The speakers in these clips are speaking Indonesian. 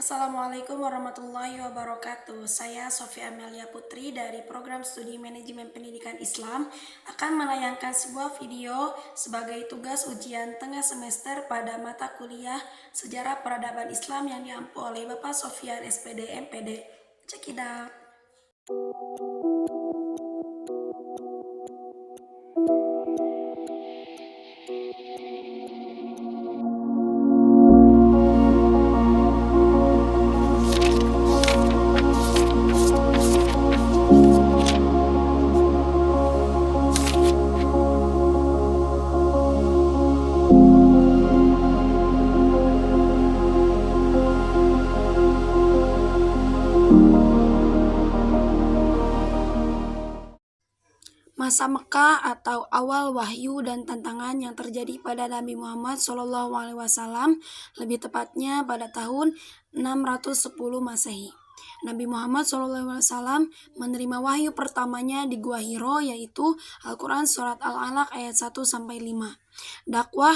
Assalamualaikum warahmatullahi wabarakatuh. Saya Sofia Amelia Putri dari Program Studi Manajemen Pendidikan Islam akan menayangkan sebuah video sebagai tugas ujian tengah semester pada mata kuliah Sejarah Peradaban Islam yang diampu oleh Bapak Sofian SPD MPD. Check it out. Masa Mekah atau awal wahyu dan tantangan yang terjadi pada Nabi Muhammad SAW, lebih tepatnya pada tahun 610 Masehi. Nabi Muhammad SAW menerima wahyu pertamanya di Gua Hiro, yaitu Al-Quran Surat Al-Alaq ayat 1-5. Dakwah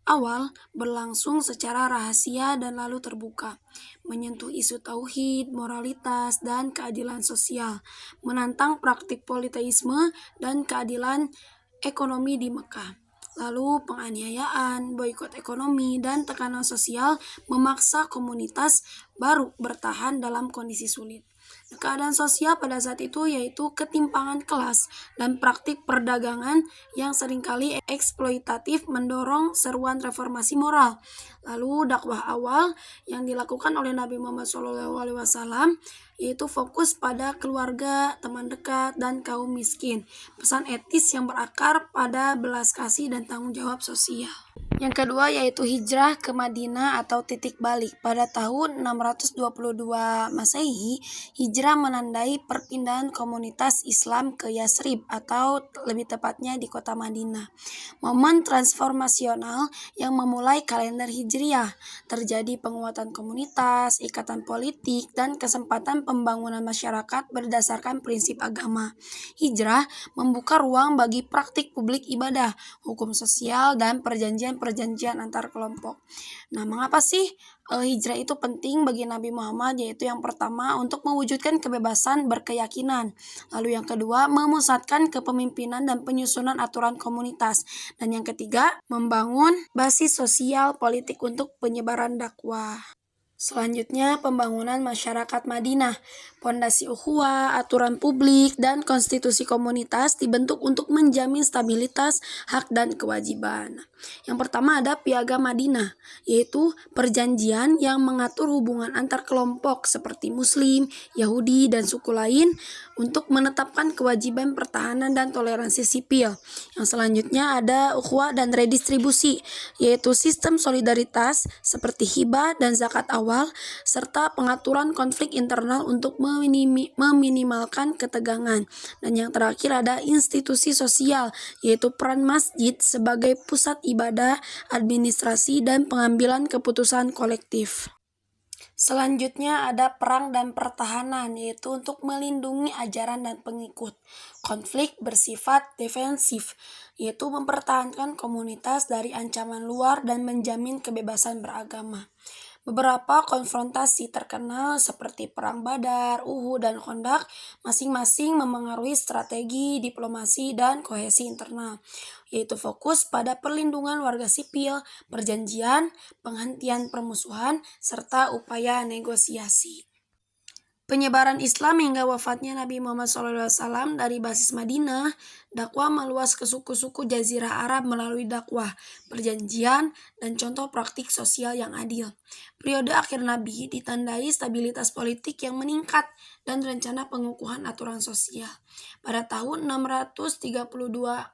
awal berlangsung secara rahasia dan lalu terbuka, menyentuh isu tauhid, moralitas, dan keadilan sosial, menantang praktik politeisme dan keadilan ekonomi di Mekah. Lalu penganiayaan, boikot ekonomi, dan tekanan sosial memaksa komunitas baru bertahan dalam kondisi sulit. Keadaan sosial pada saat itu yaitu ketimpangan kelas dan praktik perdagangan yang seringkali eksploitatif mendorong seruan reformasi moral. Lalu dakwah awal yang dilakukan oleh Nabi Muhammad SAW yaitu fokus pada keluarga, teman dekat, dan kaum miskin. Pesan etis yang berakar pada belas kasih dan tanggung jawab sosial. Yang kedua yaitu hijrah ke Madinah atau titik balik. Pada tahun 622 Masehi, hijrah menandai perpindahan komunitas Islam ke Yasrib atau lebih tepatnya di kota Madinah. Momen transformasional yang memulai kalender Hijriah. Terjadi penguatan komunitas, ikatan politik, dan kesempatan pembangunan masyarakat berdasarkan prinsip agama. Hijrah membuka ruang bagi praktik publik ibadah, hukum sosial, dan perjanjian antar kelompok. Nah, mengapa sih hijrah itu penting bagi Nabi Muhammad? Yaitu yang pertama, untuk mewujudkan kebebasan berkeyakinan. Lalu yang kedua, memusatkan kepemimpinan dan penyusunan aturan komunitas. Dan yang ketiga, membangun basis sosial politik untuk penyebaran dakwah. Selanjutnya, pembangunan masyarakat Madinah. Pondasi ukhuwah, aturan publik, dan konstitusi komunitas dibentuk untuk menjamin stabilitas, hak, dan kewajiban. Yang pertama ada Piagam Madinah, yaitu perjanjian yang mengatur hubungan antar kelompok seperti Muslim, Yahudi, dan suku lain untuk menetapkan kewajiban pertahanan dan toleransi sipil. Yang selanjutnya ada ukhuwah dan redistribusi, yaitu sistem solidaritas seperti hibah dan zakat awal, serta pengaturan konflik internal untuk meminimalkan ketegangan. Dan yang terakhir ada institusi sosial, yaitu peran masjid sebagai pusat ibadah, administrasi, dan pengambilan keputusan kolektif. Selanjutnya ada perang dan pertahanan, yaitu untuk melindungi ajaran dan pengikut. Konflik bersifat defensif, yaitu mempertahankan komunitas dari ancaman luar dan menjamin kebebasan beragama. Beberapa konfrontasi terkenal seperti Perang Badar, Uhud, dan Khandaq masing-masing memengaruhi strategi, diplomasi, dan kohesi internal, yaitu fokus pada perlindungan warga sipil, perjanjian, penghentian permusuhan, serta upaya negosiasi. Penyebaran Islam hingga wafatnya Nabi Muhammad SAW dari basis Madinah, dakwah meluas ke suku-suku Jazirah Arab melalui dakwah, perjanjian, dan contoh praktik sosial yang adil. Periode akhir Nabi ditandai stabilitas politik yang meningkat dan rencana pengukuhan aturan sosial. Pada tahun 632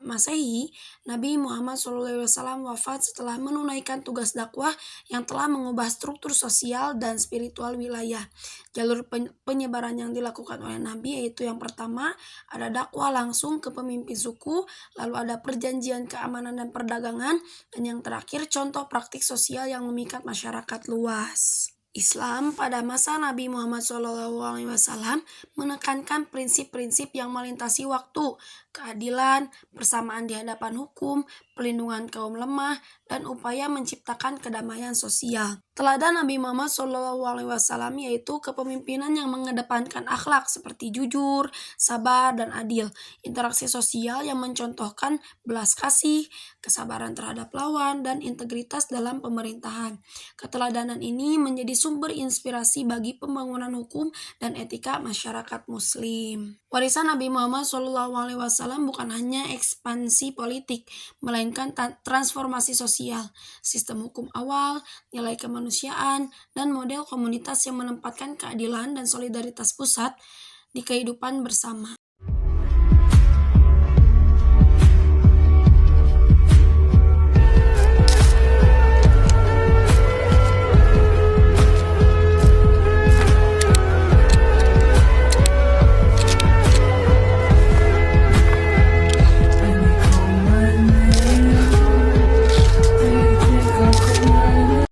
Masehi, Nabi Muhammad SAW wafat setelah menunaikan tugas dakwah yang telah mengubah struktur sosial dan spiritual wilayah. Jalur penyebaran yang dilakukan oleh Nabi yaitu yang pertama ada dakwah langsung ke pemimpin suku, lalu ada perjanjian keamanan dan perdagangan, dan yang terakhir contoh praktik sosial yang memikat masyarakat luas. Islam pada masa Nabi Muhammad SAW menekankan prinsip-prinsip yang melintasi waktu, keadilan, persamaan di hadapan hukum, pelindungan kaum lemah, dan upaya menciptakan kedamaian sosial. Teladan Nabi Muhammad SAW yaitu kepemimpinan yang mengedepankan akhlak seperti jujur, sabar, dan adil. Interaksi sosial yang mencontohkan belas kasih, kesabaran terhadap lawan, dan integritas dalam pemerintahan. Keteladanan ini menjadi sumber inspirasi bagi pembangunan hukum dan etika masyarakat Muslim. Warisan Nabi Muhammad SAW bukan hanya ekspansi politik, melainkan transformasi sosial, sistem hukum awal, nilai kemanusiaan, dan model komunitas yang menempatkan keadilan dan solidaritas pusat di kehidupan bersama.